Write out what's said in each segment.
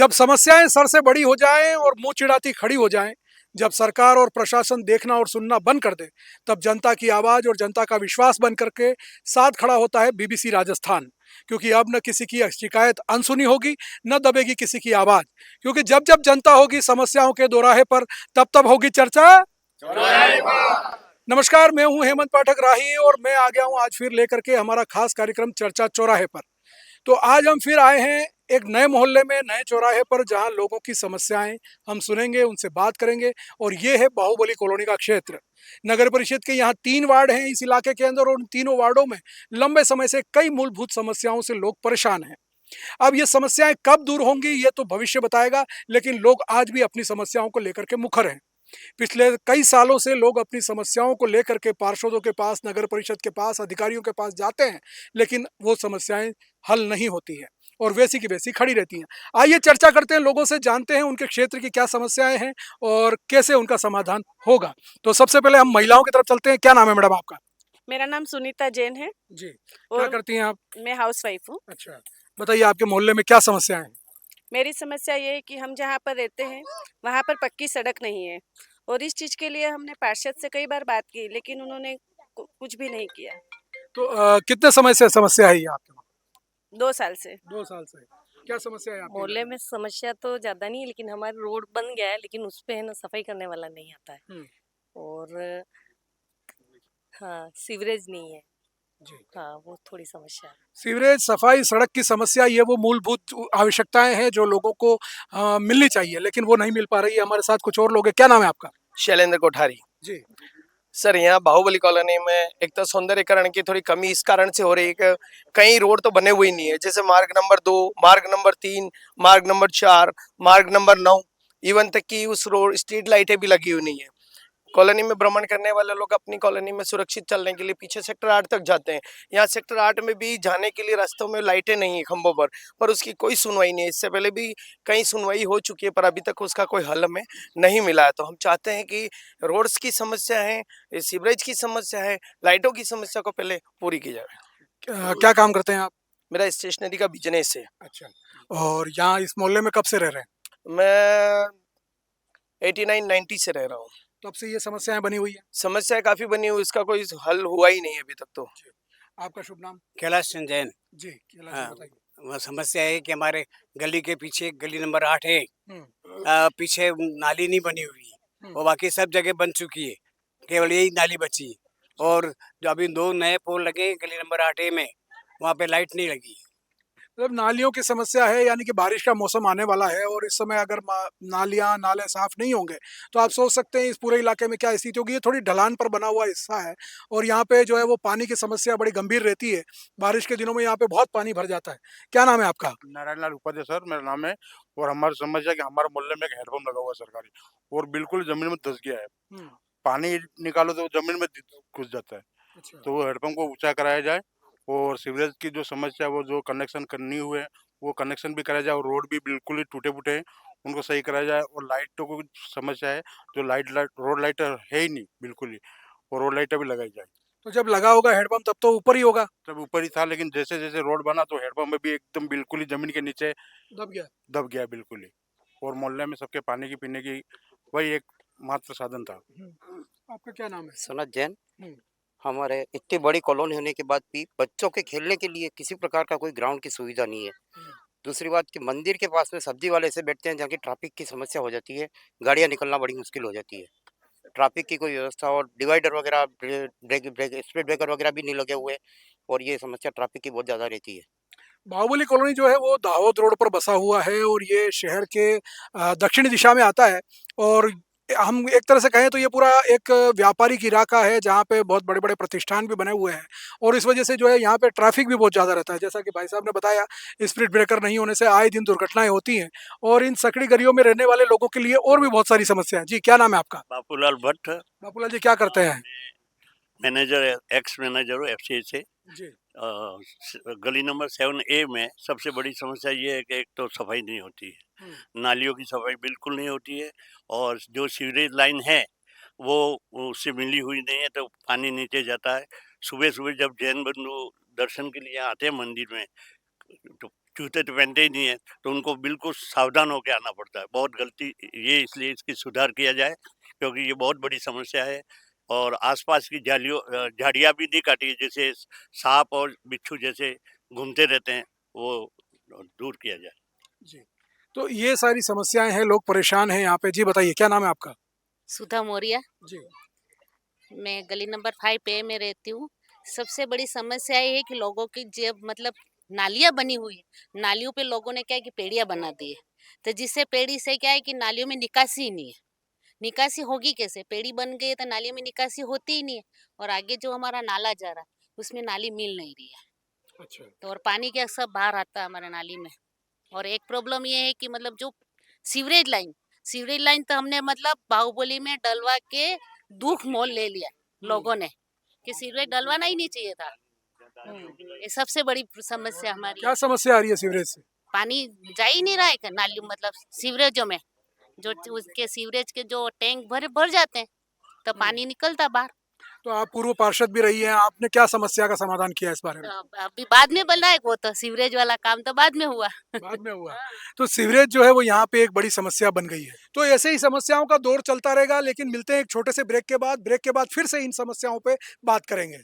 जब समस्याएं सर से बड़ी हो जाएं और मुंह चिढ़ाती खड़ी हो जाएं, जब सरकार और प्रशासन देखना और सुनना बंद कर दे, तब जनता की आवाज और जनता का विश्वास बन करके साथ खड़ा होता है बीबीसी राजस्थान। क्योंकि अब न किसी की शिकायत अनसुनी होगी, न दबेगी किसी की आवाज। क्योंकि जब जब जनता होगी समस्याओं के दोराहे पर, तब तब होगी चर्चा। नमस्कार, मैं हूं हेमंत पाठक राही और मैं आ गया हूं आज फिर लेकर के हमारा खास कार्यक्रम चर्चा चौराहे पर। तो आज हम फिर आए हैं एक नए मोहल्ले में, नए चौराहे पर, जहां लोगों की समस्याएं हम सुनेंगे, उनसे बात करेंगे। और ये है बाहुबली कॉलोनी का क्षेत्र। नगर परिषद के यहाँ 3 वार्ड हैं इस इलाके के अंदर, और उन तीनों वार्डों में लंबे समय से कई मूलभूत समस्याओं से लोग परेशान हैं। अब ये समस्याएं कब दूर होंगी ये तो भविष्य बताएगा, लेकिन लोग आज भी अपनी समस्याओं को लेकर के मुखर हैं। पिछले कई सालों से लोग अपनी समस्याओं को लेकर के पार्षदों के पास, नगर परिषद के पास, अधिकारियों के पास जाते हैं, लेकिन वो समस्याएं हल नहीं होती हैं और वैसी की वैसी खड़ी रहती हैं। आइए चर्चा करते हैं, लोगों से जानते हैं उनके क्षेत्र की क्या समस्याएं हैं और कैसे उनका समाधान होगा। तो सबसे पहले हम महिलाओं की तरफ चलते हैं। क्या नाम है मैडम आपका? मेरा नाम सुनीता जैन है जी, क्या और करती हैं आप? मैं हाउस वाइफ हूँ। अच्छा, बताइए आपके मोहल्ले में क्या समस्याएं हैं? मेरी समस्या ये है कि हम जहाँ पर रहते हैं वहाँ पर पक्की सड़क नहीं है और इस चीज़ के लिए हमने पार्षद से कई बार बात की, लेकिन उन्होंने कुछ भी नहीं किया। तो कितने समय से समस्या है ये आपके वहाँ? 2 साल से 2 साल से। क्या समस्या है आपके मोहल्ले इलाके में समस्या तो ज्यादा नहीं है, लेकिन हमारा रोड बन गया है, लेकिन उस पे है ना सफाई करने वाला नहीं आता है। हम्म, और हाँ, सीवरेज नहीं है। जी। हाँ, वो थोड़ी समस्या है। सीवरेज, सफाई, सड़क की समस्या, ये वो मूलभूत आवश्यकताएं हैं जो लोगों को मिलनी चाहिए, लेकिन वो नहीं मिल पा रही है। हमारे साथ कुछ और लोग हैं। क्या नाम है आपका? शैलेंद्र कोठारी। जी। सर, यहाँ बाहुबली कॉलोनी में एक तो सौंदर्यीकरण की थोड़ी कमी इस कारण से हो रही है कि कई रोड तो बने हुए ही नहीं है, जैसे मार्ग नंबर 2, मार्ग नंबर 3, मार्ग नंबर 4, मार्ग नंबर 9, इवन तक कि उस रोड स्ट्रीट लाइटें भी लगी हुई नहीं है। कॉलोनी में भ्रमण करने वाले लोग अपनी कॉलोनी में सुरक्षित चलने के लिए पीछे सेक्टर 8 तक जाते हैं। यहाँ सेक्टर 8 में भी जाने के लिए रास्तों में लाइटें नहीं है खंभों पर उसकी कोई सुनवाई नहीं है। इससे पहले भी कई सुनवाई हो चुकी है, पर अभी तक उसका कोई हल हमें नहीं मिला है। तो हम चाहते हैं कि रोड्स की समस्या है, सीवरेज की समस्या है, लाइटों की समस्या को पहले पूरी की जाए। क्या काम करते हैं आप? मेरा स्टेशनरी का बिजनेस है। अच्छा, और यहाँ इस मोहल्ले में कब से रह रहे हैं? मैं 89-90 से रह रहा हूँ। तब से ये समस्याएं बनी हुई है? समस्या काफी बनी हुई, इसका कोई हल हुआ ही नहीं है अभी तक तो। आपका शुभ नाम? कैलाश चंद जैन। जी, कैलाश जी, हाँ, बताइए। वह समस्या है कि हमारे गली के पीछे गली नंबर 8 है। हम्म, पीछे नाली नहीं बनी हुई हम्म, और बाकी सब जगह बन चुकी है, केवल यही नाली बची है। और जो अभी 2 नए पोल लगे हैं गली नंबर 8 में, वहाँ पे लाइट नहीं लगी। मतलब नालियों की समस्या है, यानी कि बारिश का मौसम आने वाला है और इस समय अगर नालियां नाले साफ नहीं होंगे तो आप सोच सकते हैं इस पूरे इलाके में क्या स्थिति होगी। ये थोड़ी ढलान पर बना हुआ हिस्सा है और यहाँ पे जो है वो पानी की समस्या बड़ी गंभीर रहती है। बारिश के दिनों में यहाँ पे बहुत पानी भर जाता है। क्या नाम है आपका? नारायण लाल उपाध्याय सर मेरा नाम है। और हमारी समस्या है कि हमारे मोहल्ले में एक हैंडपंप लगा हुआ है सरकारी, और बिल्कुल जमीन में धंस गया है। हम्म, पानी निकालो तो जमीन में घुस जाता है। अच्छा। तो वो हैंडपंप को ऊंचा कराया जाए, और सीवरेज की जो समस्या है वो जो कनेक्शन करनी हुए वो कनेक्शन भी कराया जाए, और रोड भी बिल्कुल ही टूटे फूटे हैं उनको सही कराया जाए। और लाइटों को समस्या है, जो रोड लाइट है ही नहीं बिल्कुल ही, और रोड लाइटें भी लगाई जाए। तो जब लगा होगा हेडपंप तब तो ऊपर ही होगा। तब ऊपर ही था, लेकिन जैसे जैसे रोड बना तो हैंडपंप में भी एकदम बिल्कुल ही जमीन के नीचे दब गया। दब गया बिल्कुल ही। और मोहल्ले में सबके पानी की पीने की वही एक मात्र साधन था। आपका क्या नाम है? सनत जैन। हम्म, हमारे इतनी बड़ी कॉलोनी होने के बाद भी बच्चों के खेलने के लिए किसी प्रकार का कोई ग्राउंड की सुविधा नहीं है। हम्म, दूसरी बात कि मंदिर के पास में सब्जी वाले से बैठते हैं, जहाँ की ट्रैफिक की समस्या हो जाती है, गाड़ियाँ निकलना बड़ी मुश्किल हो जाती है। ट्रैफिक की कोई व्यवस्था और डिवाइडर वगैरह, स्पीड ब्रेकर वगैरह भी नहीं लगे हुए, और ये समस्या ट्रैफिक की बहुत ज़्यादा रहती है। बाहुबली कॉलोनी जो है वो दाहोद रोड पर बसा हुआ है और ये शहर के दक्षिणी दिशा में आता है। और हम एक तरह से कहें तो ये पूरा एक व्यापारिक इलाका है जहाँ पे बहुत बड़े बड़े प्रतिष्ठान भी बने हुए हैं। और इस वजह से जो है यहाँ पे ट्रैफिक भी बहुत ज़्यादा रहता है। जैसा कि भाई साहब ने बताया, स्पीड ब्रेकर नहीं होने से आए दिन दुर्घटनाएं होती हैं और इन सकड़ी गलियों में रहने वाले लोगों के लिए और भी बहुत सारी समस्या है। जी, क्या नाम है आपका? बापूलाल भट्ट। बापूलाल जी, क्या करते हैं? मैनेजर, एक्स मैनेजर हूँ एफसीए से। जी। गली नंबर 7A में सबसे बड़ी समस्या ये है कि एक तो सफाई नहीं होती है, नालियों की सफाई बिल्कुल नहीं होती है, और जो सीवरेज लाइन है वो उससे मिली हुई नहीं है, तो पानी नीचे जाता है। सुबह सुबह जब जैन बंधु दर्शन के लिए आते हैं मंदिर में, तो जूते तो पहनते ही नहीं है, तो उनको बिल्कुल सावधान होकर आना पड़ता है। बहुत गलती ये, इसलिए इसकी सुधार किया जाए, क्योंकि ये बहुत बड़ी समस्या है। और आसपास की झाड़ियाँ भी नहीं काटी, जैसे सांप और बिच्छू जैसे घूमते रहते हैं, वो दूर किया जाए। जी, तो ये सारी समस्याएं हैं, लोग परेशान हैं यहाँ पे। जी बताइए, क्या नाम है आपका? सुधा मौर्य। जी। मैं गली नंबर 5A में रहती हूँ। सबसे बड़ी समस्या ये है कि लोगों की जब मतलब नालियाँ बनी हुई है, नालियों पे लोगों ने क्या है कि पेड़ियाँ बना दी है, तो जिससे पेड़ी से क्या है कि नालियों में निकासी ही नहीं है। निकासी होगी कैसे? पेड़ी बन गई है तो नालियों में निकासी होती ही नहीं है, और आगे जो हमारा नाला जा रहा है उसमें नाली मिल नहीं रही है, अच्छा। तो और पानी क्या सब बाहर आता है हमारे नाली में। और एक प्रॉब्लम ये है कि मतलब जो सीवरेज लाइन तो हमने मतलब बाहुबली में डलवा के दुख मोल ले लिया लोगों ने कि सीवरेज डलवाना ही नहीं चाहिए था। ये सबसे बड़ी समस्या हमारी क्या है। समस्या आ रही है सीवरेज से? पानी जा ही नहीं रहा है नाली मतलब सीवरेजों में, जो उसके सीवरेज के जो टैंक भर जाते हैं तो पानी निकलता बाहर। तो आप पूर्व पार्षद भी रही हैं, आपने क्या समस्या का समाधान किया इस बारे में? तो अभी बाद में बना है, वो तो सीवरेज वाला काम तो बाद में हुआ। बाद में हुआ। तो सीवरेज जो है वो यहाँ पे एक बड़ी समस्या बन गई है। तो ऐसे ही समस्याओं का दौर चलता रहेगा, लेकिन मिलते हैं एक छोटे से ब्रेक के बाद। ब्रेक के बाद फिर से इन समस्याओं पे बात करेंगे।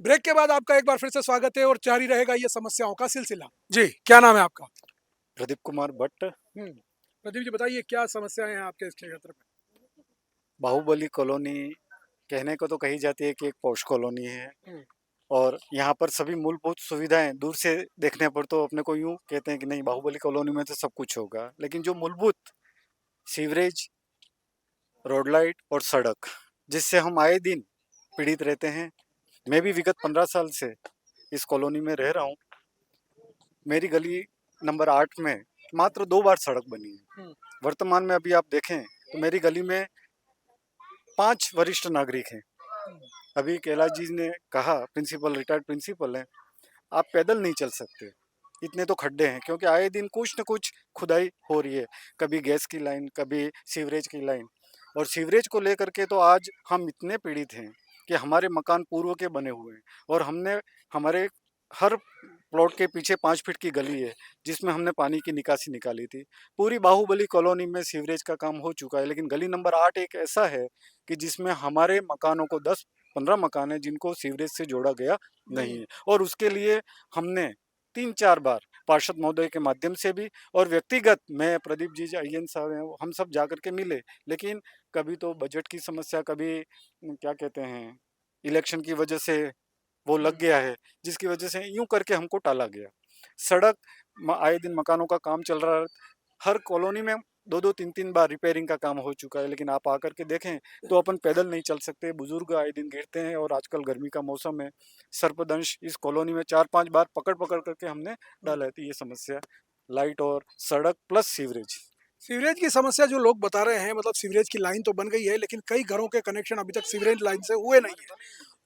ब्रेक के बाद आपका एक बार फिर से स्वागत है और जारी रहेगा ये समस्याओं का सिलसिला। जी, क्या नाम है आपका? प्रदीप कुमार भट्ट। प्रदीप जी बताइए, क्या समस्याएं हैं आपके इस क्षेत्र में? बाहुबली कॉलोनी कहने को तो कही जाती है कि एक पॉश कॉलोनी है, और यहाँ पर सभी मूलभूत सुविधाएं दूर से देखने पर तो अपने को यूं कहते हैं कि नहीं, बाहुबली कॉलोनी में तो सब कुछ होगा, लेकिन जो मूलभूत सीवरेज, रोड लाइट और सड़क, जिससे हम आए दिन पीड़ित रहते हैं। मैं भी विगत 15 साल से इस कॉलोनी में रह रहा हूँ। मेरी गली नंबर 8 में मात्र 2 बार सड़क बनी है। वर्तमान में अभी आप देखें तो मेरी गली में 5 वरिष्ठ नागरिक हैं। अभी कैलाश जी ने कहा, प्रिंसिपल रिटायर्ड प्रिंसिपल हैं, आप पैदल नहीं चल सकते, इतने तो खड्डे हैं, क्योंकि आए दिन कुछ न कुछ खुदाई हो रही है, कभी गैस की लाइन, कभी सीवरेज की लाइन। और सीवरेज को लेकर के तो आज हम इतने पीड़ित हैं कि हमारे मकान पूर्व के बने हुए हैं, और हमने हमारे हर प्लॉट के पीछे 5 फीट की गली है जिसमें हमने पानी की निकासी निकाली थी। पूरी बाहुबली कॉलोनी में सीवरेज का काम हो चुका है, लेकिन गली नंबर 8 एक ऐसा है कि जिसमें हमारे मकानों को 10-15 मकान है जिनको सीवरेज से जोड़ा गया नहीं है। और उसके लिए हमने 3-4 बार पार्षद महोदय के माध्यम से भी, और व्यक्तिगत मैं, प्रदीप जी, IN साहब हैं, हम सब जा करके मिले, लेकिन कभी तो बजट की समस्या, कभी क्या कहते हैं इलेक्शन की वजह से वो लग गया है, जिसकी वजह से यूं करके हमको टाला गया। सड़क आए दिन मकानों का काम चल रहा है, हर कॉलोनी में 2-2, 3-3 बार रिपेयरिंग का काम हो चुका है, लेकिन आप आकर के देखें तो अपन पैदल नहीं चल सकते, बुजुर्ग आए दिन गिरते हैं। और आजकल गर्मी का मौसम है, सर्पदंश इस कॉलोनी में 4-5 बार पकड़ करके हमने डाला है। ये समस्या लाइट और सड़क प्लस सीवरेज। सीवरेज की समस्या जो लोग बता रहे हैं, मतलब सीवरेज की लाइन तो बन गई है, लेकिन कई घरों के कनेक्शन अभी तक सीवरेज लाइन से हुए नहीं है।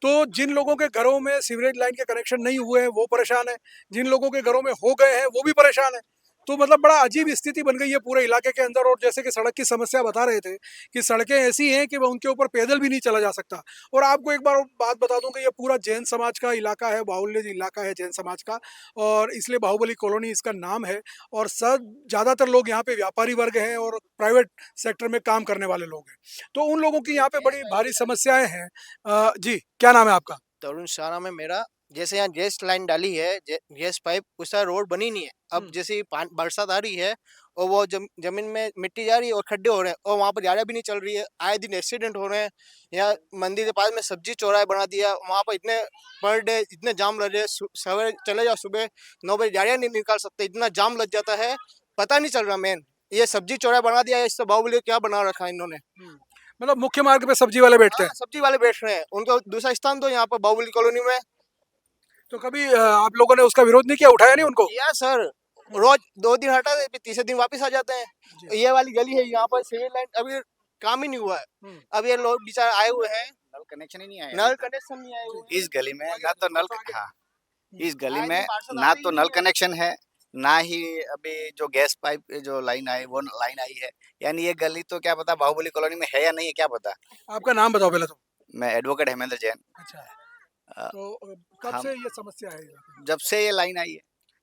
तो जिन लोगों के घरों में सीवरेज लाइन के कनेक्शन नहीं हुए हैं वो परेशान है, जिन लोगों के घरों में हो गए हैं वो भी परेशान है। तो मतलब बड़ा अजीब स्थिति बन गई है पूरे इलाके के अंदर। और जैसे कि सड़क की समस्या बता रहे थे कि सड़कें ऐसी हैं कि उनके ऊपर पैदल भी नहीं चला जा सकता। और आपको एक बार बात बता दूं कि ये पूरा जैन समाज का इलाका है, बाहुल्य इलाका है जैन समाज का, और इसलिए बाहुबली कॉलोनी इसका नाम है। और सब ज़्यादातर लोग यहाँ पे व्यापारी वर्ग हैं और प्राइवेट सेक्टर में काम करने वाले लोग हैं। तो उन लोगों की यहाँ पे बड़ी भारी समस्याएं हैं। जी, क्या नाम है आपका? तरुण शाह नाम है मेरा। जैसे यहाँ गैस लाइन डाली है, गैस पाइप, उसका रोड बनी नहीं है। अब जैसे बरसात आ रही है और वो जमीन में मिट्टी जा रही है और खड्डे हो रहे हैं और वहाँ पर गाड़ियाँ भी नहीं चल रही है, आए दिन एक्सीडेंट हो रहे हैं। यहाँ मंदिर के पास में सब्जी चौराहा बना दिया, वहाँ पर इतने पर डे इतने जाम लग रहे हैं। सवेरे चले जाओ, सुबह 9 बजे गाड़ियाँ नहीं निकाल सकते, इतना जाम लग जाता है, पता नहीं चल रहा। मेन ये सब्जी चौराहा बना दिया है, इससे बाहुबली क्या बना रखा है इन्होंने। मतलब मुख्य मार्ग पे सब्जी वाले बैठते हैं। हाँ, सब्जी वाले बैठ रहे हैं, उनको दूसरा स्थान दो यहाँ पर बाहुबली कॉलोनी में। तो कभी आप लोगों ने उसका विरोध नहीं किया, उठाया नहीं उनको? किया सर, रोज 2 दिन हटा दे, फिर तीसरे दिन वापस आ जाते हैं। ये वाली गली है, यहाँ पर सिविल लाइन अभी काम ही नहीं हुआ है। अब ये लोग बेचारे आए हुए हैं, नल कनेक्शन ही नहीं आया नल कनेक्शन नहीं आए हुए हैं। इस गली में ना तो नल हाँ इस गली आए में दिन पार्षद ना आते तो ही नल नहीं है। कनेक्शन है, ना ही अभी जो गैस पाइप जो लाइन आई वो लाइन आई है। यानी ये गली तो क्या पता बाहुबली कॉलोनी में है या नहीं है, क्या पता। आपका नाम बताओ पहले तो। मैं एडवोकेट हेमेंद्र जैन। अच्छा, अ, तो कब हम से ये समस्या है यहाँ पे? जब से ये लाइन आई है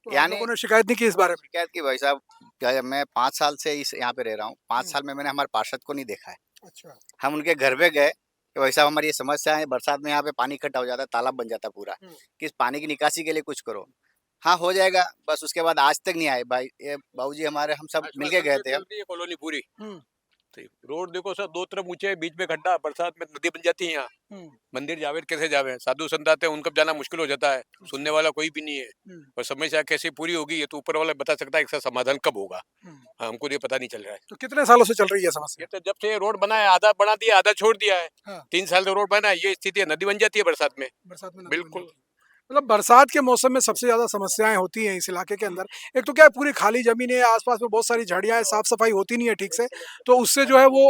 तो आप यानी लोगों ने शिकायत नहीं की इस बारे में? शिकायत की भाई साहब, क्या मैं 5 साल से इस यहाँ पे रह रहा हूँ। 5 हम्म। साल में मैंने हमारे पार्षद को नहीं देखा है। अच्छा। हम उनके घर पे गए कि भाई साहब हमारी ये समस्या है, बरसात में यहाँ पे पानी इकट्ठा हो जाता है, तालाब बन जाता है पूरा, हम्म। कि इस पानी की निकासी के लिए कुछ करो। हाँ हो जाएगा, बस उसके बाद आज तक नहीं आए भाई। ये बाबूजी हमारे, हम सब मिलके गए थे। चलती है कॉलोनी पूरी। हम्म। तो रोड देखो सर, 2 तरफ ऊंचे, बीच में खड्डा, बरसात में नदी बन जाती है यहाँ। हम्म। मंदिर जावे कैसे जावे, साधु संत आते हैं, उनका जाना मुश्किल हो जाता है, सुनने वाला कोई भी नहीं है। हम्म। और समस्या कैसे पूरी होगी ये तो ऊपर वाला बता सकता है, इसका समाधान कब होगा। हम्म। हाँ, हमको ये पता नहीं चल रहा है। तो कितने सालों से चल रही है समस्या? ये तो जब से रोड बना है, आधा बना दिया आधा छोड़ दिया है। हाँ। 3 साल से रोड बना है, ये स्थिति है, नदी बन जाती है बरसात में। बरसात में नदी बन बिल्कुल। जाती है। मतलब बरसात के मौसम में सबसे ज्यादा समस्याएं होती हैं इस इलाके के अंदर। एक तो क्या है, पूरी खाली जमीन है, आसपास में बहुत सारी झाड़ियां हैं, साफ सफाई होती नहीं है ठीक से, तो उससे जो है वो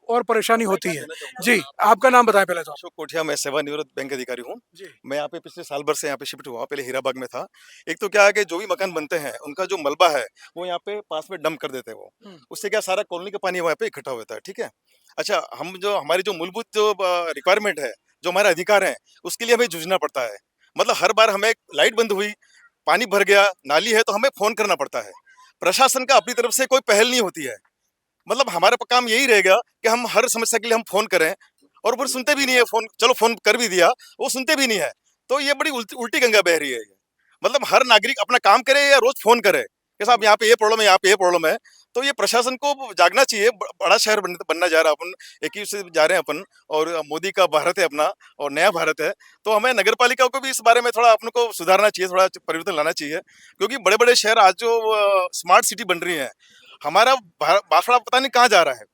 और परेशानी होती है। जी, आपका नाम बताएं पहले तो। अशोक कोठिया, मैं सेवानिवृत्त बैंक अधिकारी हूँ। जी। मैं यहाँ पे पिछले साल भर से यहाँ पे शिफ्ट हुआ, पहले हीराबाग में था। एक तो क्या है कि जो भी मकान बनते हैं उनका जो मलबा है वो यहाँ पे पास में डंप कर देते हैं वो। उससे क्या सारा कॉलोनी का पानी वहाँ पे इकट्ठा होता है। ठीक है, अच्छा, हम जो हमारी जो मूलभूत जो रिक्वायरमेंट है, जो हमारा अधिकार है, उसके लिए हमें जूझना पड़ता है। मतलब हर बार हमें लाइट बंद हुई, पानी भर गया, नाली है, तो हमें फोन करना पड़ता है। प्रशासन का अपनी तरफ से कोई पहल नहीं होती है। मतलब हमारा काम यही रहेगा कि हम हर समस्या के लिए हम फोन करें, और वो सुनते भी नहीं है फोन। चलो फोन कर भी दिया, वो सुनते भी नहीं है। तो ये बड़ी उल्टी गंगा बह रही है। मतलब हर नागरिक अपना काम करे या रोज फोन करे कि साहब यहाँ पे ये प्रॉब्लम है, यहाँ पे ये प्रॉब्लम है। तो ये प्रशासन को जागना चाहिए। बड़ा शहर बनना जा रहा है अपन, 21 से जा रहे हैं अपन, और मोदी का भारत है अपना और नया भारत है। तो हमें नगर पालिका को भी इस बारे में थोड़ा अपन को सुधारना चाहिए, थोड़ा परिवर्तन लाना चाहिए। क्योंकि बड़े बड़े शहर आज जो स्मार्ट सिटी बन रही है, हमारा बाफड़ा पता नहीं कहाँ जा रहा है।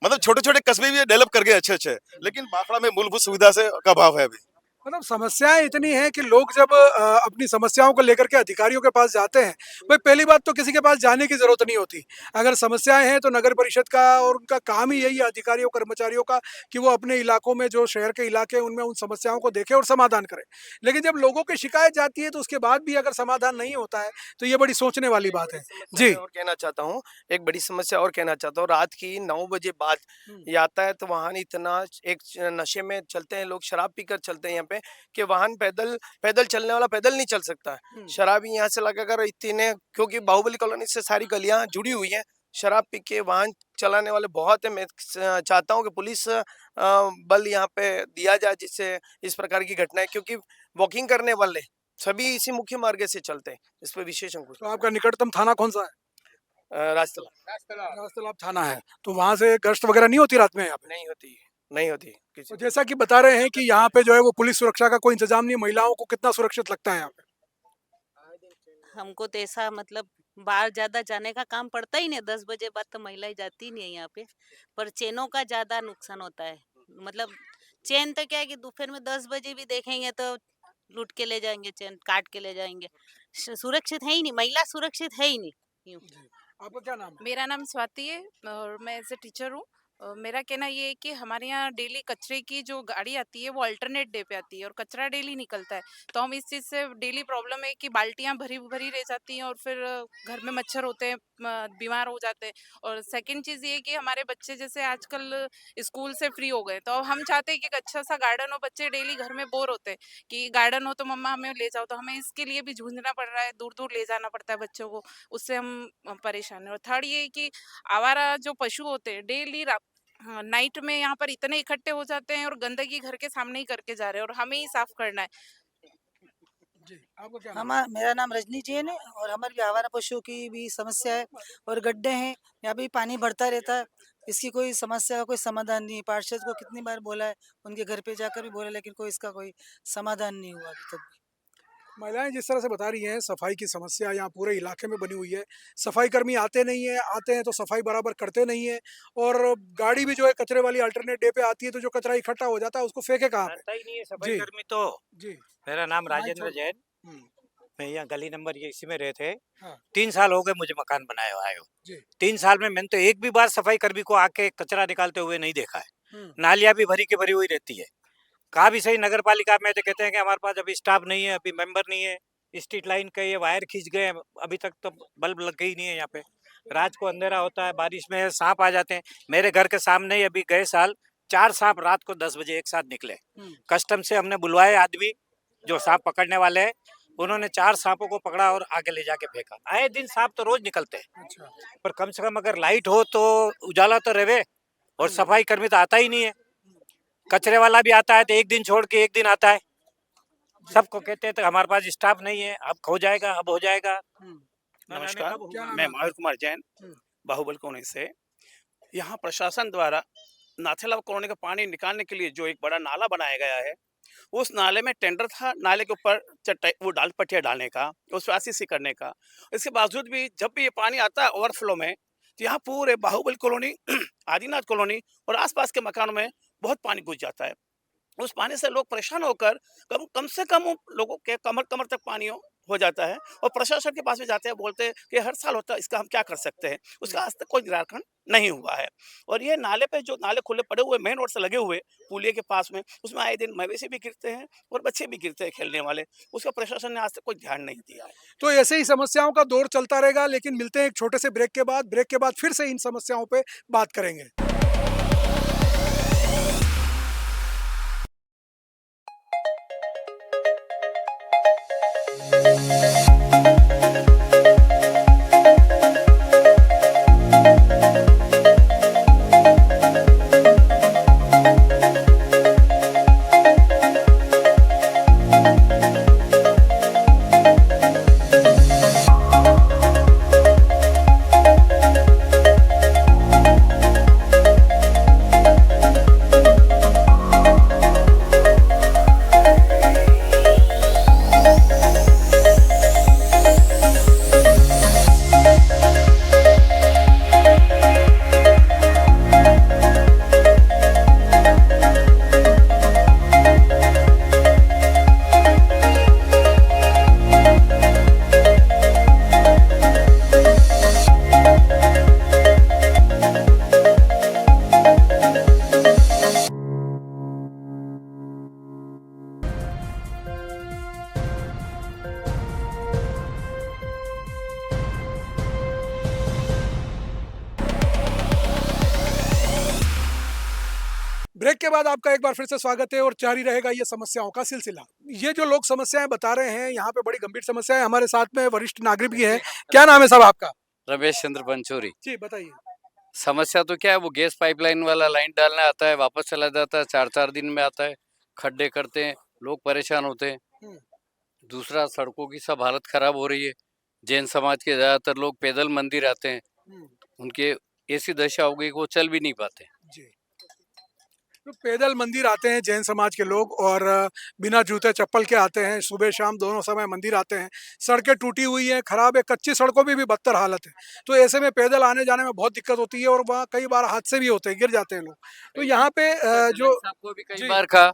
मतलब छोटे छोटे कस्बे भी डेवलप कर गए अच्छे, लेकिन बाफड़ा में मूलभूत सुविधा से का अभाव है अभी। मतलब समस्याएं इतनी हैं कि लोग जब अपनी समस्याओं को लेकर के अधिकारियों के पास जाते हैं, भाई पहली बात तो किसी के पास जाने की जरूरत नहीं होती। अगर समस्याएं हैं तो नगर परिषद का और उनका काम ही यही है, अधिकारियों कर्मचारियों का, कि वो अपने इलाकों में जो शहर के इलाके हैं उनमें उन समस्याओं को देखें और समाधान करें। लेकिन जब लोगों की शिकायत जाती है तो उसके बाद भी अगर समाधान नहीं होता है तो ये बड़ी सोचने वाली बात है। जी, और कहना चाहता हूँ, एक बड़ी समस्या और कहना चाहता हूँ, रात की 9 बजे बाद यातायात वाहन इतना एक नशे में चलते हैं, लोग शराब पीकर चलते हैं यहाँ पे, कि वाहन पैदल चलने वाला पैदल नहीं चल सकता है। शराबी यहाँ से लगाकर इतने, क्योंकि बाहुबली कॉलोनी से सारी गलियां जुड़ी हुई हैं, शराब पी के वाहन चलाने वाले बहुत है। मैं चाहता हूँ कि पुलिस बल यहाँ पे दिया जाए जिससे इस प्रकार की घटनाएं, क्योंकि वॉकिंग करने वाले सभी इसी मुख्य मार्ग से चलते हैं। इस पर विशेष अंकुश। तो आपका निकटतम थाना कौन सा है? राजतालाब थाना है। तो वहाँ से गश्त वगैरह नहीं होती रात में यहाँ पे? नहीं होती तो जैसा कि बता रहे हैं कि यहाँ पे जो है वो पुलिस सुरक्षा का कोई इंतजाम नहीं, महिलाओं को कितना सुरक्षित लगता है यहाँ पे? हमको तो ऐसा मतलब बाहर ज्यादा जाने का काम पड़ता ही नहीं, 10 बजे बाद तो महिलाएं जाती नहीं है यहाँ पे। पर चैनों का ज्यादा नुकसान होता है। मतलब चैन तो क्या है कि दोपहर में 10 बजे भी देखेंगे तो लूट के ले जाएंगे, चैन काट के ले जाएंगे। सुरक्षित है ही नहीं, महिला सुरक्षित है ही नहीं यूं। आपका क्या नाम है? मेरा नाम स्वाति है और मैं एज ए टीचर हूँ मेरा कहना ये है कि हमारे यहाँ डेली कचरे की जो गाड़ी आती है वो अल्टरनेट डे पे आती है और कचरा डेली निकलता है। तो हम इस चीज़ से डेली प्रॉब्लम है कि बाल्टियाँ भरी भरी रह जाती हैं और फिर घर में मच्छर होते हैं, बीमार हो जाते हैं। और सेकंड चीज़ ये है कि हमारे बच्चे जैसे आजकल स्कूल से फ्री हो गए, तो अब हम चाहते हैं कि एक अच्छा सा गार्डन हो। बच्चे डेली घर में बोर होते हैं कि गार्डन हो तो मम्मा हमें ले जाओ, तो हमें इसके लिए भी जूझना पड़ रहा है, दूर दूर ले जाना पड़ता है बच्चों को। उससे हम परेशान हैं। और थर्ड ये है कि आवारा जो पशु होते हैं डेली हाँ, नाइट में यहाँ पर इतने इकट्ठे हो जाते हैं और गंदगी घर के सामने ही करके जा रहे हैं और हमें ही साफ करना है। जी, आपको क्या मेरा नाम रजनी जैन है और हमारे भी आवारा पशुओं की भी समस्या है और गड्ढे हैं, यहाँ भी पानी भरता रहता है। इसकी कोई समस्या का कोई समाधान नहीं है। पार्षद को कितनी बार बोला है, उनके घर पे जाकर भी बोला, लेकिन कोई इसका कोई समाधान नहीं हुआ अभी तक। महिलाएं जिस तरह से बता रही हैं सफाई की समस्या यहाँ पूरे इलाके में बनी हुई है। सफाई कर्मी आते नहीं है, आते हैं तो सफाई बराबर करते नहीं है और गाड़ी भी जो है कचरे वाली अल्टरनेट डे पे आती है तो जो कचरा इकट्ठा हो जाता है उसको फेंके कहाँ पे? आता ही नहीं है सफाई जी कर्मी तो। जी मेरा नाम राजेंद्र छोड़- जैन, हम्म, मैं यहाँ गली नंबर ये इसी में रहते हैं। हाँ 3 साल हो गए मुझे मकान बनाए हुए आए हो। जी 3 साल में मैंने तो एक भी बार सफाई कर्मी को आके कचरा निकालते हुए नहीं देखा है। हम्म, नालियाँ भी भरी की भरी हुई रहती है। कहा भी सही नगर पालिका में तो कहते हैं कि हमारे पास अभी स्टाफ नहीं है, अभी मेंबर नहीं है। स्ट्रीट लाइन के ये वायर खींच गए, अभी तक तो बल्ब लग गई नहीं है यहाँ पे। रात को अंधेरा होता है, बारिश में सांप आ जाते हैं। मेरे घर के सामने ही अभी गए साल 4 सांप रात को 10 बजे एक साथ निकले। कस्टम से हमने बुलवाए आदमी जो सांप पकड़ने वाले हैं, उन्होंने 4 सांपों को पकड़ा और आगे ले जाके फेंका। आए दिन सांप तो रोज निकलते हैं, अच्छा पर कम से कम अगर लाइट हो तो उजाला तो रहे। और सफाई कर्मी तो आता ही नहीं है। कचरे वाला भी आता है तो एक दिन छोड़ के एक दिन आता है। सबको कहते हैं तो हमारे पास स्टाफ नहीं है, अब हो जाएगा, अब हो जाएगा। नमस्कार, क्या नाम मैं है महावीर कुमार जैन हम्म। बाहुबल कॉलोनी से। यहाँ प्रशासन द्वारा नाथेला कॉलोनी का पानी निकालने के लिए जो एक बड़ा नाला बनाया गया है, उस नाले में टेंडर था नाले के ऊपर चटाई वो डाल पट्टियाँ डालने का, उस पर आरसीसी करने का। इसके बावजूद भी जब भी ये पानी आता है ओवरफ्लो में, तो यहाँ पूरे बाहुबल कॉलोनी आदिनाथ कॉलोनी और आसपास के मकानों में बहुत पानी घुस जाता है। उस पानी से लोग परेशान होकर कम से कम उन लोगों के कमर कमर तक पानी हो जाता है और प्रशासन के पास भी जाते हैं, बोलते हैं कि हर साल होता है, इसका हम क्या कर सकते हैं। उसका आज तक कोई निराकरण नहीं हुआ है। और ये नाले पे जो नाले खुले पड़े हुए मेन रोड से लगे हुए पुलिये के पास में, उसमें आए दिन मवेशी भी गिरते हैं और बच्चे भी गिरते हैं खेलने वाले। उसका प्रशासन ने आज तक कोई ध्यान नहीं दिया है। तो ऐसे ही समस्याओं का दौर चलता रहेगा, लेकिन मिलते हैं एक छोटे से ब्रेक के बाद फिर से इन समस्याओं पे बात करेंगे। ब्रेक के बाद आपका एक बार फिर से स्वागत है और जारी रहेगा ये समस्याओं का सिलसिला। ये जो लोग समस्याएं बता रहे हैं, यहाँ पे बड़ी गंभीर समस्या है। हमारे साथ में वरिष्ठ नागरिक भी है। क्या नाम है साहब आपका? रमेश चंद्र पंचोरी। जी बताइए। समस्या तो क्या है, वो गैस पाइपलाइन वाला लाइन डालने आता है, वापस चला जाता है, 4-4 दिन में आता है, खड्डे करते हैं, लोग परेशान होते हैं। दूसरा, सड़कों की सब हालत खराब हो रही है। जैन समाज के ज्यादातर लोग पैदल मंदिर आते हैं, उनके ऐसी दशा हो गई कि वो चल भी नहीं पाते। जी, तो पैदल मंदिर आते हैं जैन समाज के लोग और बिना जूते चप्पल के आते हैं, सुबह शाम दोनों समय मंदिर आते हैं। सड़कें टूटी हुई हैं, खराब है, कच्ची सड़कों में भी बदतर हालत है। तो ऐसे में पैदल आने जाने में बहुत दिक्कत होती है और वहाँ कई बार हादसे भी होते हैं, गिर जाते हैं लोग। तो यहाँ पे जो आपको भी कई बार कहा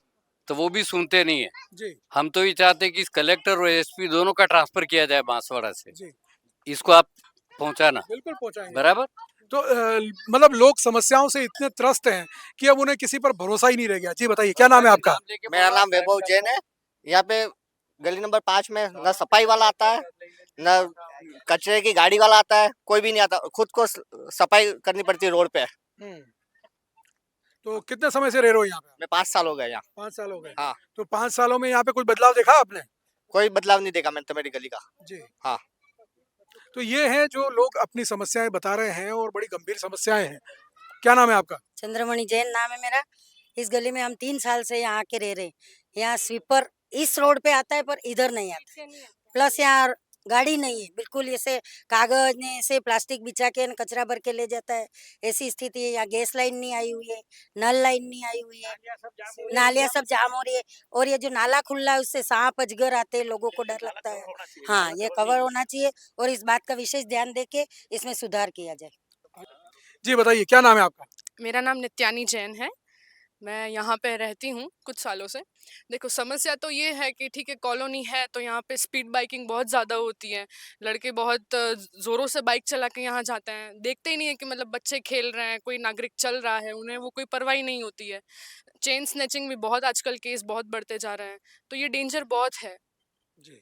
तो वो भी सुनते नहीं है। जी हम तो ये चाहते हैं कि इस कलेक्टर और एसपी दोनों का ट्रांसफर किया जाए बांसवाड़ा से। जी इसको आप पहुंचाना बिल्कुल पहुंचाएंगे। बराबर। तो मतलब लोग समस्याओं से इतने त्रस्त हैं कि अब उन्हें किसी पर भरोसा ही नहीं रह गया। जी बताइए, क्या नाम है आपका? मेरा नाम वैभव जैन है। यहाँ पे गली नंबर 5 में न सफाई वाला आता है, न कचरे की गाड़ी वाला आता है, कोई भी नहीं आता। खुद को सफाई करनी पड़ती है रोड पे। तो कितने समय से रह रहे हो यहाँ पे? मैं 5 साल हो गए यहाँ। 5 साल हो गए। हाँ। तो 5 सालों में यहाँ पे कोई बदलाव देखा आपने? कोई बदलाव नहीं देखा मैंने तो मेरी गली का। जी। हाँ। तो ये है जो लोग अपनी समस्याएं बता रहे हैं और बड़ी गंभीर समस्याएं हैं। क्या नाम है आपका? चंद्रमणि जैन नाम है मेरा। इस गली में हम 3 साल से यहाँ आके रह रहे हैं। यहाँ स्वीपर इस रोड पे आता है पर इधर नहीं आता। प्लस यहाँ गाड़ी नहीं है, बिल्कुल ऐसे कागज ने ऐसे प्लास्टिक बिछा के कचरा भर के ले जाता है, ऐसी स्थिति है। यहाँ गैस लाइन नहीं आई हुई है, नल लाइन नहीं आई हुई है, नालियाँ सब जाम हो रही है। और ये जो नाला खुला है उससे सांप अजगर आते हैं, लोगों को डर लगता है। हाँ, ये कवर होना चाहिए और इस बात का विशेष ध्यान देके इसमें सुधार किया जाए। जी बताइए, क्या नाम है आपका? मेरा नाम नित्यानी जैन है। मैं यहाँ पे रहती हूँ कुछ सालों से। देखो, समस्या तो ये है कि ठीक है, कॉलोनी है तो यहाँ पे स्पीड बाइकिंग बहुत ज़्यादा होती है। लड़के बहुत ज़ोरों से बाइक चला के यहाँ जाते हैं, देखते ही नहीं है कि मतलब बच्चे खेल रहे हैं, कोई नागरिक चल रहा है, उन्हें वो कोई परवाह ही नहीं होती है। चेन स्नैचिंग भी बहुत आजकल केस बहुत बढ़ते जा रहे हैं, तो ये डेंजर बहुत है। जी।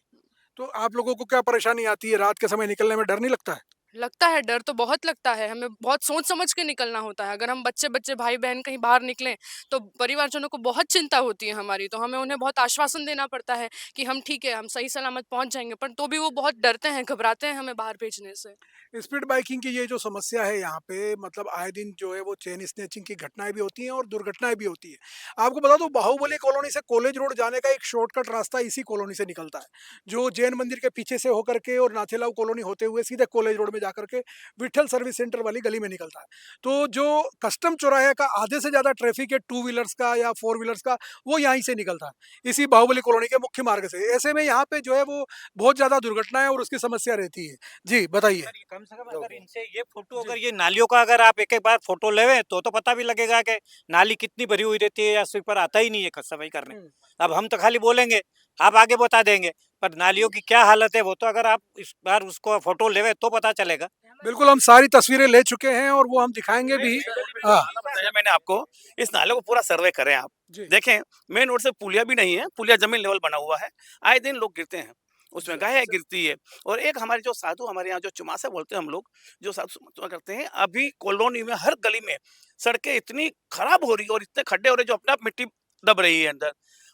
तो आप लोगों को क्या परेशानी आती है? रात के समय निकलने में डर नहीं लगता है? लगता है, डर तो बहुत लगता है। हमें बहुत सोच समझ के निकलना होता है। अगर हम बच्चे भाई बहन कहीं बाहर निकलें तो परिवारजनों को बहुत चिंता होती है हमारी, तो हमें उन्हें बहुत आश्वासन देना पड़ता है कि हम ठीक है, हम सही सलामत पहुंच जाएंगे, पर तो भी वो बहुत डरते हैं, घबराते हैं हमें बाहर भेजने से। स्पीड बाइकिंग की ये जो समस्या है यहाँ पे, मतलब आए दिन जो है वो चेन स्नैचिंग की घटनाएं भी होती हैं और दुर्घटनाएं भी होती है। आपको बता दो, बाहुबली कॉलोनी से कॉलेज रोड जाने का एक शॉर्टकट रास्ता इसी कॉलोनी से निकलता है, जो जैन मंदिर के पीछे से होकर के और नाथेलाव कॉलोनी होते हुए सीधे कॉलेज रोड में जाकर के विठल सर्विस सेंटर वाली गली में निकलता है। तो जो कस्टम चौराहे का आधे से ज्यादा ट्रैफिक है 2 व्हीलर्स का या 4 व्हीलर्स का, वो यहीं से निकलता है, इसी बाहुबली कॉलोनी के मुख्य मार्ग से। ऐसे में यहाँ पे जो है वो बहुत ज्यादा दुर्घटनाएं और उसकी समस्या रहती है। जी बताइए। कम से कम अगर इनसे ये फोटो, अगर ये नालियों का अगर आप एक बार फोटो लेवे तो पता भी लगेगा कि नाली कितनी भरी हुई रहती है, या स्वीपर आता ही नहीं है सफाई करने। अब हम तो खाली बोलेंगे, आप आगे बता देंगे, पर नालियों की क्या हालत है वो तो अगर आप इस बार उसको फोटो लेवे तो पता चलेगा। बिल्कुल, हम सारी तस्वीरें ले चुके हैं और वो हम दिखाएंगे भी। हाँ। मैंने आपको इस नाले को पूरा सर्वे करें आप देखें। मेन रोड से पुलिया भी नहीं है, पुलिया जमीन लेवल बना हुआ है, आए दिन लोग गिरते हैं उसमें, गाय गिरती है। और एक हमारे जो साधु, हमारे यहाँ जो चुमासा बोलते हैं हम लोग, जो साधु करते हैं, अभी कॉलोनी में हर गली में सड़कें इतनी खराब हो रही है और इतने खड्डे हो रहे हैं जो अपने आप मिट्टी दब रही है अंदर,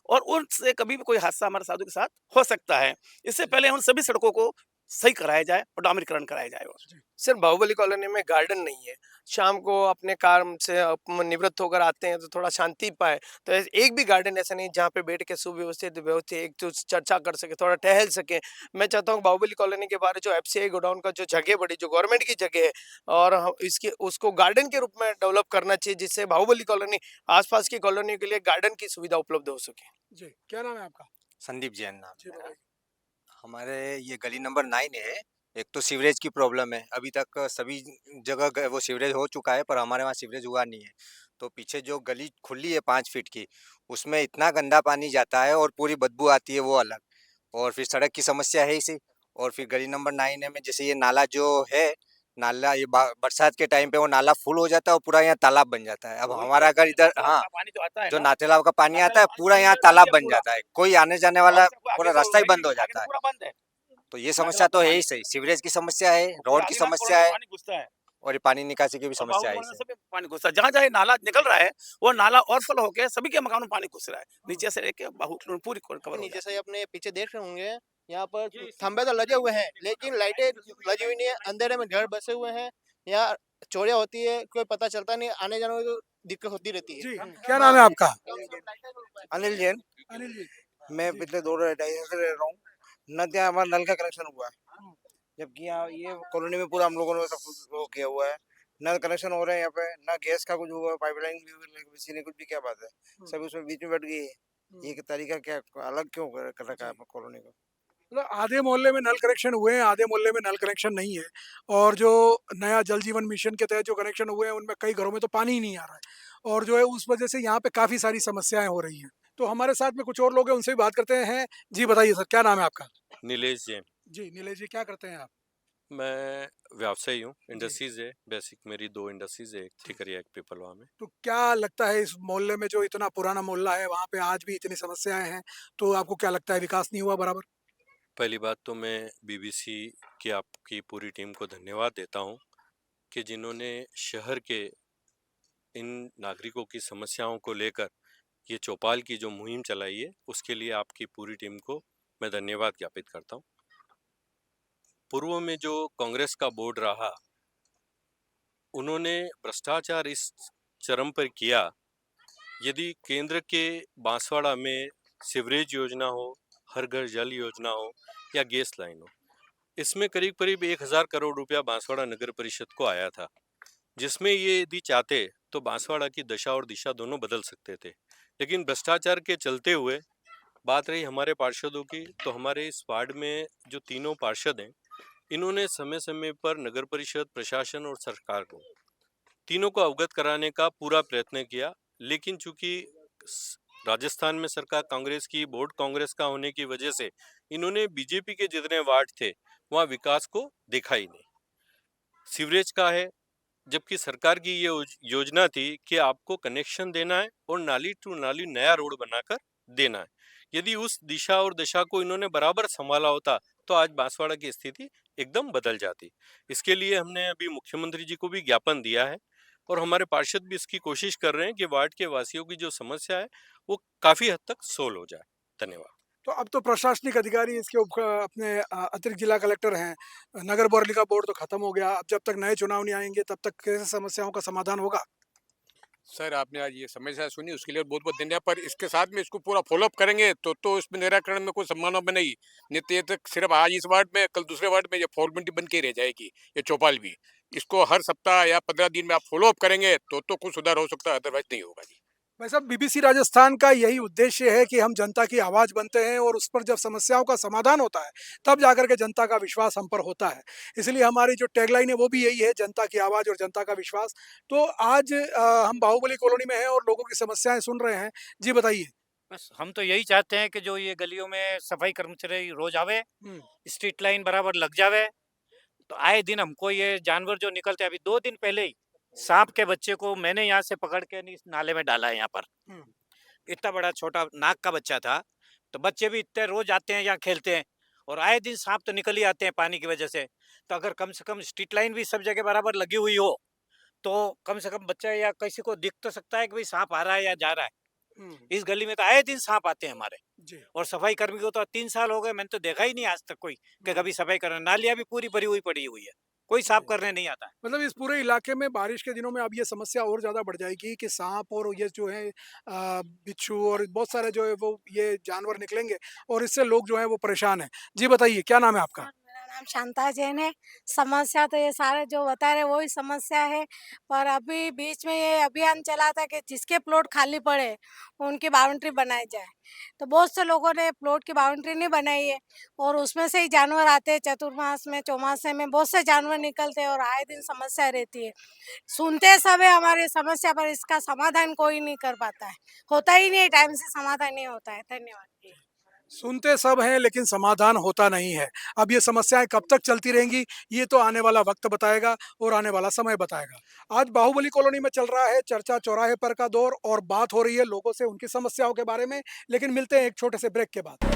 और उनसे कभी भी कोई हादसा हमारे साधु के साथ हो सकता है। इससे पहले उन सभी सड़कों को सही कराया जाए और डामरीकरण कराया जाए। सर, बाहुबली कॉलोनी में गार्डन नहीं है, शाम को अपने काम से निवृत्त होकर आते हैं तो थोड़ा शांति पाए, तो एक भी गार्डन ऐसा नहीं जहाँ पे बैठ के सुव्यवस्थित व्यवस्थित एक तो चर्चा कर सके, थोड़ा टहल सके। मैं चाहता हूँ बाहुबली कॉलोनी के बारे जो FCI गोडाउन का जो जगह बड़ी, जो गवर्नमेंट की जगह है, और इसके उसको गार्डन के रूप में डेवलप करना चाहिए, जिससे बाहुबली कॉलोनी आसपास की कॉलोनी के लिए गार्डन की सुविधा उपलब्ध हो सके। जी, क्या नाम है आपका? संदीप जैन नाम है मेरा। हमारे ये गली नंबर 9 है। एक तो सीवरेज की प्रॉब्लम है, अभी तक सभी जगह वो सीवरेज हो चुका है, पर हमारे वहाँ सीवरेज हुआ नहीं है। तो पीछे जो गली खुली है 5 फीट की, उसमें इतना गंदा पानी जाता है और पूरी बदबू आती है, वो अलग। और फिर सड़क की समस्या है इसी। और फिर गली नंबर 9 में जैसे ये नाला जो है, नाला ये बरसात के टाइम पे वो नाला फुल हो जाता है और पूरा यहाँ तालाब बन जाता है। अब हमारा घर इधर, हाँ, जो नाथेलाव का पानी आता है पूरा यहाँ तालाब बन जाता है, कोई आने जाने वाला पूरा रास्ता ही बंद हो जाता है। तो ये समस्या तो है ही सही, सीवरेज की समस्या है, रोड की समस्या है, और ये पानी निकासी की भी समस्या है। पानी घुसता है, जहाँ जहाँ नाला निकल रहा है वो नाला ओवरफ्लो होकर सभी के मकानों में पानी घुस रहा है, नीचे से लेके बाहुबली पूरी कवर। नीचे से अपने पीछे देख रहे होंगे, यहाँ पर खंबे तो लगे हुए हैं लेकिन लाइटें लगी हुई नहीं है, अंधेरे में घर बसे हुए हैं। यहाँ चोरियां होती है, कोई पता चलता नहीं, आने जाने में दिक्कत होती रहती है। क्या नाम है आपका? अनिल जैन। अनिल जी, मैं पिछले 2-2.5 साल से रह रहा हूँ। न क्या हमारा नल का कनेक्शन हुआ है, जबकि यहाँ ये कॉलोनी में पूरा हम लोगों ने सब कुछ वो किया हुआ है। नल कनेक्शन हो रहे हैं यहाँ पे, ना गैस का कुछ हुआ है, पाइपलाइन किसी ने कुछ भी, क्या बात है, सब उसमें बीच में बैठ गई है। ये तरीका क्या अलग क्यों कर रखा है कॉलोनी को? मतलब आधे मोहल्ले में नल कनेक्शन हुए हैं, आधे मोहल्ले में नल कनेक्शन नहीं है, और जो नया जल जीवन मिशन के तहत जो कनेक्शन हुए हैं उनमें कई घरों में तो पानी ही नहीं आ रहा है, और जो है उस वजह से यहाँ पे काफ़ी सारी समस्याएं हो रही हैं। तो हमारे साथ में कुछ और लोग हैं, उनसे भी बात करते हैं। जी बताइए सर, क्या नाम है आपका? नीलेश जैन। जी नीलेश जी, क्या करते हैं आप? मैं व्यवसायी हूँ, इंडस्ट्रीज है, बेसिक मेरी 2 इंडस्ट्रीज है, एक ठिकरिया एक पिपलवा में। तो क्या लगता है इस मोहल्ले में जो इतना पुराना मोहल्ला है वहाँ पे आज भी इतनी समस्याएं हैं, तो आपको क्या लगता है विकास नहीं हुआ बराबर? पहली बात तो मैं बीबीसी की आपकी पूरी टीम को धन्यवाद देता हूँ कि जिन्होंने शहर के इन नागरिकों की समस्याओं को लेकर ये चौपाल की जो मुहिम चलाई है, उसके लिए आपकी पूरी टीम को मैं धन्यवाद ज्ञापित करता हूँ। पूर्व में जो कांग्रेस का बोर्ड रहा, उन्होंने भ्रष्टाचार इस चरम पर किया। यदि केंद्र के बांसवाड़ा में सीवरेज योजना हो, हर घर जल योजना हो या गैस लाइन हो, इसमें करीब करीब 1000 करोड़ रुपया बांसवाड़ा नगर परिषद को आया था, जिसमें ये यदि चाहते तो बांसवाड़ा की दशा और दिशा दोनों बदल सकते थे। लेकिन भ्रष्टाचार के चलते हुए बात रही हमारे पार्षदों की, तो हमारे इस वार्ड में जो तीनों पार्षद हैं, इन्होंने समय समय पर नगर परिषद, प्रशासन और सरकार को तीनों को अवगत कराने का पूरा प्रयत्न किया। लेकिन चूंकि राजस्थान में सरकार कांग्रेस की, बोर्ड कांग्रेस का होने की वजह से इन्होंने बीजेपी के जितने वार्ड थे वहाँ विकास को देखा ही नहीं। सीवरेज का है, जबकि सरकार की ये योजना थी कि आपको कनेक्शन देना है और नाली टू नाली नया रोड बनाकर देना है। यदि उस दिशा और दशा को इन्होंने बराबर संभाला होता तो आज बांसवाड़ा की स्थिति एकदम बदल जाती। इसके लिए हमने अभी मुख्यमंत्री जी को भी ज्ञापन दिया है और हमारे पार्षद भी इसकी कोशिश कर रहे हैं कि वार्ड के वासियों की जो समस्या है वो काफी हद तक सोल्व हो जाए। धन्यवाद। तो अब तो प्रशासनिक अधिकारी इसके अपने अतिरिक्त जिला कलेक्टर हैं, नगर पालिका बोर्ड तो खत्म हो गया, अब जब तक नए चुनाव नहीं आएंगे तब तक कैसे समस्याओं का समाधान होगा? सर आपने आज ये समस्या सुनी, उसके लिए बहुत बहुत धन्यवाद। पर इसके साथ में इसको पूरा फॉलोअप करेंगे तो इसमें निराकरण में कोई संभावना बनेगी नहीं। तो ये तक सिर्फ आज इस वार्ड में, कल दूसरे वार्ड में ये फॉर्मेलिटी बन के रह जाएगी। ये चौपाल भी इसको हर सप्ताह या 15 दिन में आप फॉलोअप करेंगे तो कुछ सुधार हो सकता है, अदरवाइज नहीं होगा जी। भाई साहब, बीबीसी राजस्थान का यही उद्देश्य है कि हम जनता की आवाज बनते हैं और उस पर जब समस्याओं का समाधान होता है तब जाकर के जनता का विश्वास हम पर होता है। इसलिए हमारी जो टैगलाइन है वो भी यही है, जनता की आवाज और जनता का विश्वास। तो आज हम बाहुबली कॉलोनी में हैं और लोगों की समस्याएं सुन रहे हैं। जी बताइए। बस हम तो यही चाहते हैं कि जो ये गलियों में सफाई कर्मचारी रोज आवे, स्ट्रीट लाइन बराबर लग जावे। तो आए दिन हमको ये जानवर जो निकलते हैं, अभी 2 दिन पहले ही सांप के बच्चे को मैंने यहाँ से पकड़ के इस नाले में डाला है। यहाँ पर इतना बड़ा छोटा नाक का बच्चा था। तो बच्चे भी इतने रोज आते हैं यहाँ खेलते हैं और आए दिन सांप तो निकल ही आते हैं पानी की वजह से। तो अगर कम से कम स्ट्रीट लाइन भी सब जगह बराबर लगी हुई हो तो कम से कम बच्चा या किसी को दिख तो सकता है कि भाई सांप आ रहा है या जा रहा है। इस गली में तो आए दिन सांप आते हैं हमारे। और सफाई कर्मी को तो 3 साल हो गए, मैंने तो देखा ही नहीं आज तक कोई कि कभी सफाई करना। नालियां भी पूरी भरी हुई पड़ी हुई है, कोई साफ करने नहीं आता है। मतलब इस पूरे इलाके में बारिश के दिनों में अब ये समस्या और ज्यादा बढ़ जाएगी कि सांप और ये जो है बिच्छू और बहुत सारे जो है वो ये जानवर निकलेंगे और इससे लोग जो है वो परेशान हैं। जी बताइए, क्या नाम है आपका? नाम शांता जैन है। समस्या तो ये सारे जो बता रहे वही समस्या है, पर अभी बीच में ये अभियान चला था कि जिसके प्लॉट खाली पड़े उनकी बाउंड्री बनाई जाए। तो बहुत से लोगों ने प्लॉट की बाउंड्री नहीं बनाई है और उसमें से ही जानवर आते हैं। चतुर्मास में, चौमासे में बहुत से जानवर निकलते हैं और आए दिन समस्या रहती है। सुनते सब है हमारी समस्या, पर इसका समाधान कोई नहीं कर पाता है, होता ही नहीं, टाइम से समाधान नहीं होता है। धन्यवाद। सुनते सब हैं लेकिन समाधान होता नहीं है। अब ये समस्याएं कब तक चलती रहेंगी ये तो आने वाला वक्त बताएगा और आने वाला समय बताएगा। आज बाहुबली कॉलोनी में चल रहा है चर्चा चौराहे पर का दौर और बात हो रही है लोगों से उनकी समस्याओं के बारे में। लेकिन मिलते हैं एक छोटे से ब्रेक के बाद।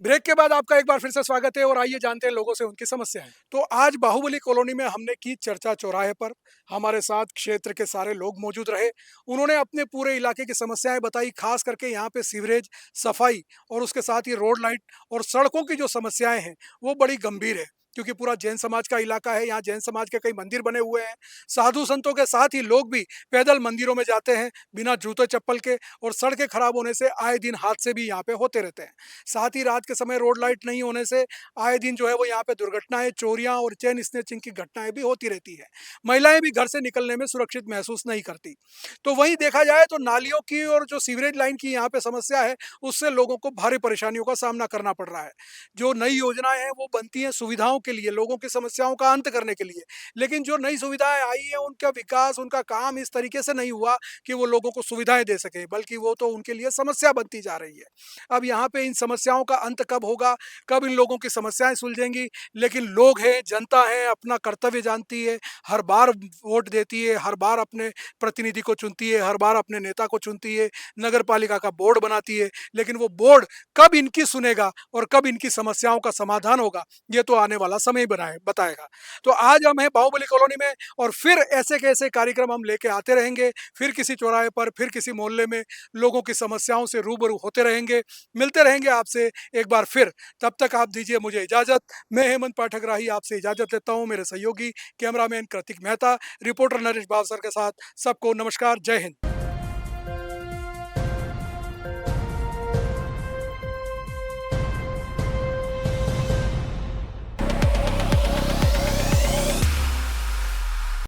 ब्रेक के बाद आपका एक बार फिर से स्वागत है और आइए जानते हैं लोगों से उनकी समस्याएं। तो आज बाहुबली कॉलोनी में हमने की चर्चा चौराहे पर। हमारे साथ क्षेत्र के सारे लोग मौजूद रहे। उन्होंने अपने पूरे इलाके की समस्याएं बताई, खास करके यहाँ पे सीवरेज, सफाई और उसके साथ ही रोड लाइट और सड़कों की जो समस्याएं हैं वो बड़ी गंभीर है, क्योंकि पूरा जैन समाज का इलाका है। यहाँ जैन समाज के कई मंदिर बने हुए हैं। साधु संतों के साथ ही लोग भी पैदल मंदिरों में जाते हैं बिना जूते चप्पल के, और सड़कें खराब होने से आए दिन हादसे भी यहाँ पे होते रहते हैं। साथ ही रात के समय रोड लाइट नहीं होने से आए दिन जो है वो यहाँ पे दुर्घटनाएं, चोरियां और चेन स्नेचिंग की घटनाएं भी होती रहती है। महिलाएं भी घर से निकलने में सुरक्षित महसूस नहीं करती। तो वहीं देखा जाए तो नालियों की और जो सीवरेज लाइन की यहाँ पे समस्या है, उससे लोगों को भारी परेशानियों का सामना करना पड़ रहा है। जो नई योजनाएं हैं वो बनती हैं सुविधाओं के लिए, लोगों की समस्याओं का अंत करने के लिए, लेकिन जो नई सुविधाएं आई है उनका विकास, उनका काम इस तरीके से नहीं हुआ कि वो लोगों को सुविधाएं दे सके, बल्कि वो तो उनके लिए समस्या बनती जा रही है। अब यहाँ पे इन समस्याओं का अंत कब होगा, कब इन लोगों की समस्याएं सुलझेंगी, लेकिन लोग हैं, जनता है, अपना कर्तव्य जानती है, हर बार वोट देती है, हर बार अपने प्रतिनिधि को चुनती है, हर बार अपने नेता को चुनती है, नगर पालिका का बोर्ड बनाती है, लेकिन वो बोर्ड कब इनकी सुनेगा और कब इनकी समस्याओं का समाधान होगा, ये तो आने वाला समय बताएगा। तो आज हम हैं बाहुबली कॉलोनी में और फिर ऐसे के ऐसे कार्यक्रम हम लेके आते रहेंगे। फिर किसी चौराहे पर, फिर किसी मोहल्ले में लोगों की समस्याओं से रूबरू होते रहेंगे, मिलते रहेंगे आपसे एक बार फिर। तब तक आप दीजिए मुझे इजाजत। मैं हेमंत पाठक राही आपसे इजाजत लेता हूँ। मेरे सहयोगी कैमरामैन कृतिक मेहता, रिपोर्टर नरेश भावसर के साथ सबको नमस्कार। जय हिंद।